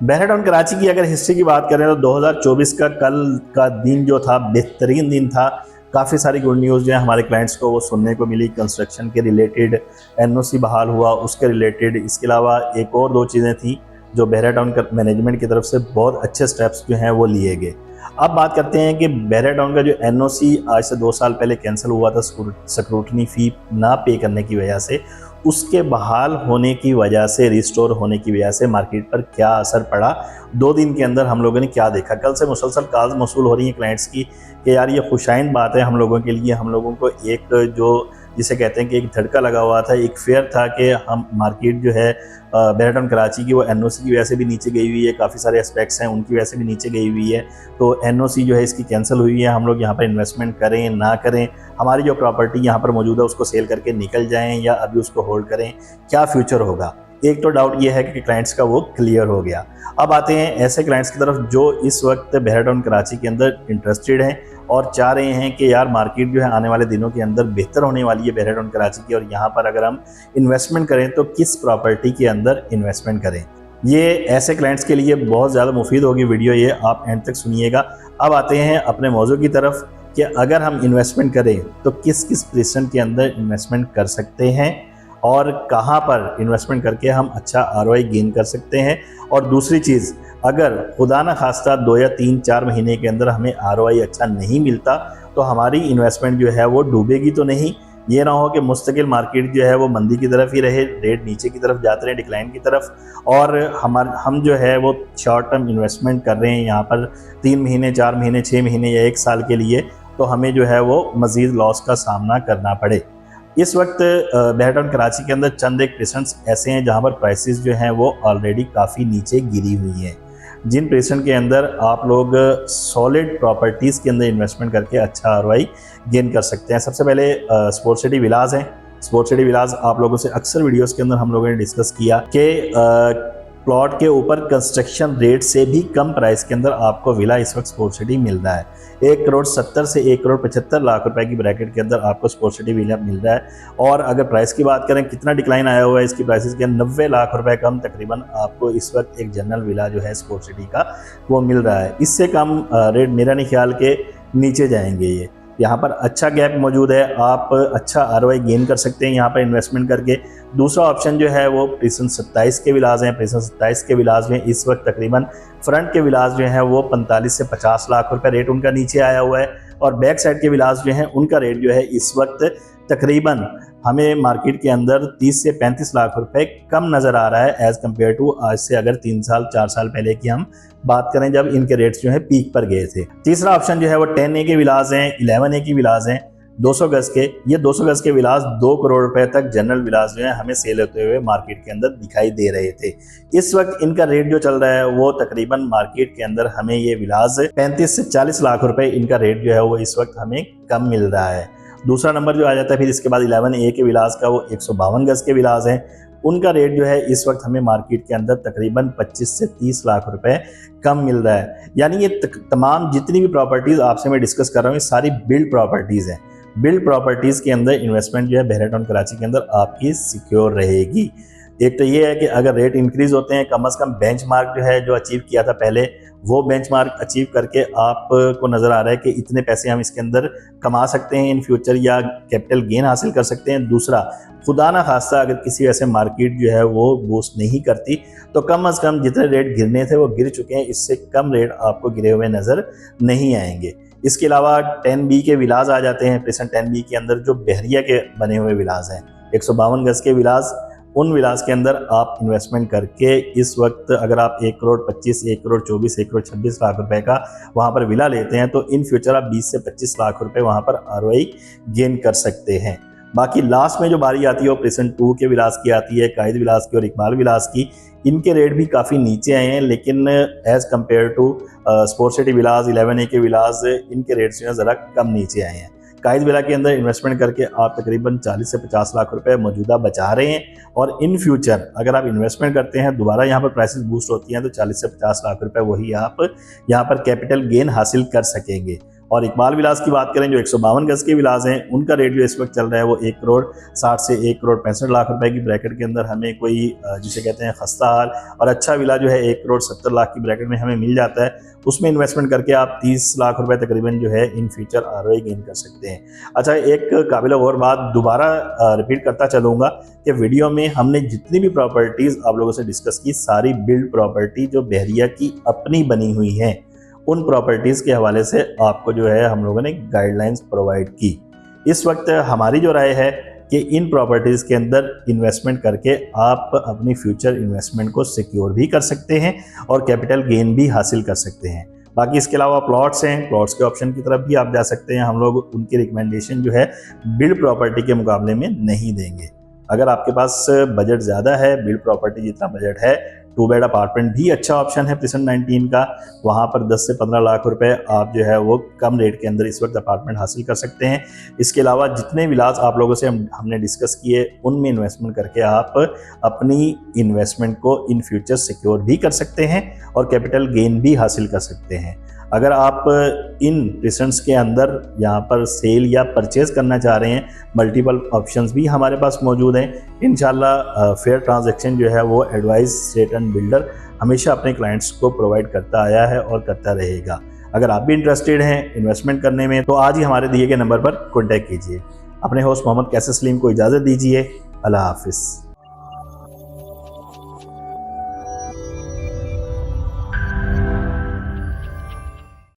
बैराडॉन कराची की अगर हिस्ट्री की बात करें तो 2024 का कल का दिन जो था बेहतरीन दिन था। काफ़ी सारी गुड न्यूज़ जो है हमारे क्लाइंट्स को वो सुनने को मिली। कंस्ट्रक्शन के रिलेटेड एनओसी बहाल हुआ, उसके रिलेटेड। इसके अलावा एक और दो चीज़ें थी जो बैराडॉन मैनेजमेंट की तरफ से बहुत अच्छे स्टेप्स जो हैं वो लिए गए। अब बात करते हैं कि बैराडॉन का जो एनओसी आज से 2 साल पहले कैंसिल हुआ था स्क्रूटनी फ़ी ना पे करने की वजह से, उसके बहाल होने की वजह से, रिस्टोर होने की वजह से मार्केट पर क्या असर पड़ा, 2 दिन के अंदर हम लोगों ने क्या देखा। कल से मुसलसल कॉल्स मौसूल हो रही हैं क्लाइंट्स की कि यार ये खुशाइन बात है हम लोगों के लिए। हम लोगों को एक जो जिसे कहते हैं कि एक झटका लगा हुआ था, एक फेयर था कि हम मार्केट जो है बैराडॉन कराची की वो एनओसी की वजह से भी नीचे गई हुई है। काफ़ी सारे एस्पेक्ट्स हैं उनकी वजह से भी नीचे गई हुई है। तो एनओसी जो है इसकी कैंसिल हुई है। हम लोग यहाँ पर इन्वेस्टमेंट करें ना करें, हमारी जो प्रॉपर्टी यहाँ पर मौजूद है उसको सेल करके निकल जाएं या अभी उसको होल्ड करें, क्या फ्यूचर होगा। एक तो डाउट ये है कि क्लाइंट्स का वो क्लियर हो गया। अब आते हैं ऐसे क्लाइंट्स की तरफ जो इस वक्त बैराडॉन कराची के अंदर इंटरेस्टेड हैं और चाह रहे हैं कि यार मार्केट जो है आने वाले दिनों के अंदर बेहतर होने वाली है बैराडॉन कराची की, और यहाँ पर अगर हम इन्वेस्टमेंट करें तो किस प्रॉपर्टी के अंदर इन्वेस्टमेंट करें। ये ऐसे क्लाइंट्स के लिए बहुत ज़्यादा मुफीद होगी वीडियो, ये आप एंड तक सुनिएगा। अब आते हैं अपने मौजू की तरफ कि अगर हम इन्वेस्टमेंट करें तो किस किस पोजीशन के अंदर इन्वेस्टमेंट कर सकते हैं और कहां पर इन्वेस्टमेंट करके हम अच्छा आरओआई गेन कर सकते हैं। और दूसरी चीज़, अगर खुदा न खास्ता 2 या 3-4 महीने के अंदर हमें आरओआई अच्छा नहीं मिलता तो हमारी इन्वेस्टमेंट जो है वो डूबेगी तो नहीं। ये ना हो कि मुस्तकिल मार्केट जो है वो मंदी की तरफ ही रहे, रेट नीचे की तरफ जाते रहे, डिक्लाइन की तरफ, और हम जो है वो शॉर्ट टर्म इन्वेस्टमेंट कर रहे हैं यहाँ पर 3 महीने, 4 महीने, 6 महीने या 1 साल के लिए, तो हमें जो है वो मज़ीद लॉस का सामना करना पड़े। इस वक्त बैराडॉन कराची के अंदर चंद एक पेशेंट्स ऐसे हैं जहाँ पर प्राइसेस जो हैं वो ऑलरेडी काफ़ी नीचे गिरी हुई हैं, जिन पेशेंट के अंदर आप लोग सॉलिड प्रॉपर्टीज़ के अंदर इन्वेस्टमेंट करके अच्छा आरओआई गेन कर सकते हैं। सबसे पहले स्पोर्ट सिटी विलाज हैं। स्पोर्ट सिटी विलाज आप लोगों से अक्सर वीडियोस के अंदर हम लोगों ने डिस्कस किया कि प्लॉट के ऊपर कंस्ट्रक्शन रेट से भी कम प्राइस के अंदर आपको विला इस वक्त स्पोर्ट सिटी मिल रहा है। 1,70 से 1,75 रुपए की ब्रैकेट के अंदर आपको स्पोर्ट सिटी विला मिल रहा है। और अगर प्राइस की बात करें, कितना डिक्लाइन आया हुआ है इसकी प्राइसेस के, 90 लाख रुपए कम तकरीबन आपको इस वक्त एक जनरल विला जो है स्पोर्ट सिटी का वो मिल रहा है। इससे कम रेट मेरा नहीं ख्याल के नीचे जाएंगे ये। यहाँ पर अच्छा गैप मौजूद है, आप अच्छा आरओआई गेन कर सकते हैं यहाँ पर इन्वेस्टमेंट करके। दूसरा ऑप्शन जो है वो प्रिसन 27 के विलाज हैं। प्रिसन 27 के विलाज में इस वक्त तकरीबन फ्रंट के विलाज जो हैं वो 45 से 50 लाख रुपए रेट उनका नीचे आया हुआ है, और बैक साइड के विलाज जो हैं उनका रेट जो है इस वक्त तकरीबन हमें मार्केट के अंदर 30 से 35 लाख रुपए कम नज़र आ रहा है एज़ कम्पेयर टू आज से अगर 3 साल 4 साल पहले की हम बात करें जब इनके रेट्स जो है पीक पर गए थे। तीसरा ऑप्शन जो है वो 10A के विलाज हैं, 11A की विलाज हैं, 200 गज के। ये 200 गज के विलास 2 करोड़ रुपए तक जनरल विलास जो है हमें सेल होते हुए मार्केट के अंदर दिखाई दे रहे थे। इस वक्त इनका रेट जो चल रहा है वो तकरीबन मार्केट के अंदर हमें ये विलास 35 से 40 लाख रुपए इनका रेट जो है वो इस वक्त हमें कम मिल रहा है। दूसरा नंबर जो आ जाता है फिर इसके बाद 11A के विलास का, वो 152 गज के विलास हैं। उनका रेट जो है इस वक्त हमें मार्केट के अंदर तकरीबन 25 से 30 लाख रुपए कम मिल रहा है। यानी ये तमाम जितनी भी प्रॉपर्टीज़ आपसे मैं डिस्कस कर रहा हूँ ये सारी बिल्ड प्रॉपर्टीज़ हैं। बिल्ड प्रॉपर्टीज़ के अंदर इन्वेस्टमेंट जो है बैराडॉन कराची के अंदर आपकी सिक्योर रहेगी। एक तो ये है कि अगर रेट इंक्रीज होते हैं, कम से कम बेंचमार्क जो है जो अचीव किया था पहले, वो बेंचमार्क अचीव करके आपको नज़र आ रहा है कि इतने पैसे हम इसके अंदर कमा सकते हैं इन फ्यूचर, या कैपिटल गेन हासिल कर सकते हैं। दूसरा, खुदा ना खास्ता अगर किसी वजह से मार्केट जो है वो बूस्ट नहीं करती तो कम से कम जितने रेट गिरने थे वो गिर चुके हैं, इससे कम रेट आपको गिरे हुए नज़र नहीं आएंगे। इसके अलावा 10B के विलास आ जाते हैं। प्रेजेंट 10B के अंदर जो बहरिया के बने हुए विलास हैं, 152 गज के विलास, उन विलास के अंदर आप इन्वेस्टमेंट करके इस वक्त अगर आप 1 करोड़ 25, 1 करोड़ 24, 1 करोड़ 26 लाख रुपए का वहाँ पर विला लेते हैं तो इन फ्यूचर आप 20 से 25 लाख रुपए वहाँ पर आरओआई गेन कर सकते हैं। बाकी लास्ट में जो बारी आती है वो प्रेजेंट 2 के विलास की आती है, कायद विलास की और इकबाल विलास की। इनके रेट भी काफ़ी नीचे आए हैं, लेकिन as compare to sport city villas, 11A के विलास, इनके रेट्स जो है ज़रा कम नीचे आए हैं। कायद विला के अंदर इन्वेस्टमेंट करके आप तकरीबन 40 से 50 लाख रुपए मौजूदा बचा रहे हैं, और इन फ्यूचर अगर आप इन्वेस्टमेंट करते हैं, दोबारा यहाँ पर प्राइसेस बूस्ट होती हैं तो 40 से 50 लाख रुपए वही आप यहाँ पर कैपिटल गेन हासिल कर सकेंगे। और इकबाल विलास की बात करें जो 152 गज के विलास हैं, उनका रेट जो इस वक्त चल रहा है वो 1 करोड़ 60 से 1 करोड़ 65 लाख रुपए की ब्रैकेट के अंदर हमें कोई जिसे कहते हैं खस्ता हाल और अच्छा विला जो है 1 करोड़ 70 लाख की ब्रैकेट में हमें मिल जाता है। उसमें इन्वेस्टमेंट करके आप 30 लाख रुपए तकरीबन जो है इन फ्यूचर आरओआई गेन कर सकते हैं। अच्छा, एक काबिल गौर बात दोबारा रिपीट करता चलूँगा कि वीडियो में हमने जितनी भी प्रॉपर्टीज़ आप लोगों से डिस्कस की, सारी बिल्ड प्रॉपर्टी जो बहरिया की अपनी बनी हुई हैं, उन प्रॉपर्टीज़ के हवाले से आपको जो है हम लोगों ने गाइडलाइंस प्रोवाइड की। इस वक्त हमारी जो राय है कि इन प्रॉपर्टीज़ के अंदर इन्वेस्टमेंट करके आप अपनी फ्यूचर इन्वेस्टमेंट को सिक्योर भी कर सकते हैं और कैपिटल गेन भी हासिल कर सकते हैं। बाकी इसके अलावा प्लॉट्स हैं, प्लॉट्स के ऑप्शन की तरफ भी आप जा सकते हैं। हम लोग उनकी रिकमेंडेशन जो है बिल्ड प्रॉपर्टी के मुकाबले में नहीं देंगे। अगर आपके पास बजट ज़्यादा है, बिल्ड प्रॉपर्टी जितना बजट है, 2 बेड अपार्टमेंट भी अच्छा ऑप्शन है प्रिसन 19 का। वहाँ पर 10 से 15 लाख रुपए आप जो है वो कम रेट के अंदर इस वक्त अपार्टमेंट हासिल कर सकते हैं। इसके अलावा जितने विलास आप लोगों से हमने डिस्कस किए, उनमें इन्वेस्टमेंट करके आप अपनी इन्वेस्टमेंट को इन फ्यूचर सिक्योर भी कर सकते हैं और कैपिटल गेन भी हासिल कर सकते हैं। अगर आप इन प्रिसेंट्स के अंदर यहाँ पर सेल या परचेज करना चाह रहे हैं, मल्टीपल ऑप्शंस भी हमारे पास मौजूद हैं। इंशाल्लाह फेयर ट्रांजैक्शन जो है वो एडवाइस स्टेट एंड बिल्डर हमेशा अपने क्लाइंट्स को प्रोवाइड करता आया है और करता रहेगा। अगर आप भी इंटरेस्टेड हैं इन्वेस्टमेंट करने में तो आज ही हमारे दिए गए नंबर पर कॉन्टैक्ट कीजिए। अपने होस्ट मोहम्मद कैसर सलीम को इजाज़त दीजिए। अल्लाह हाफिज़।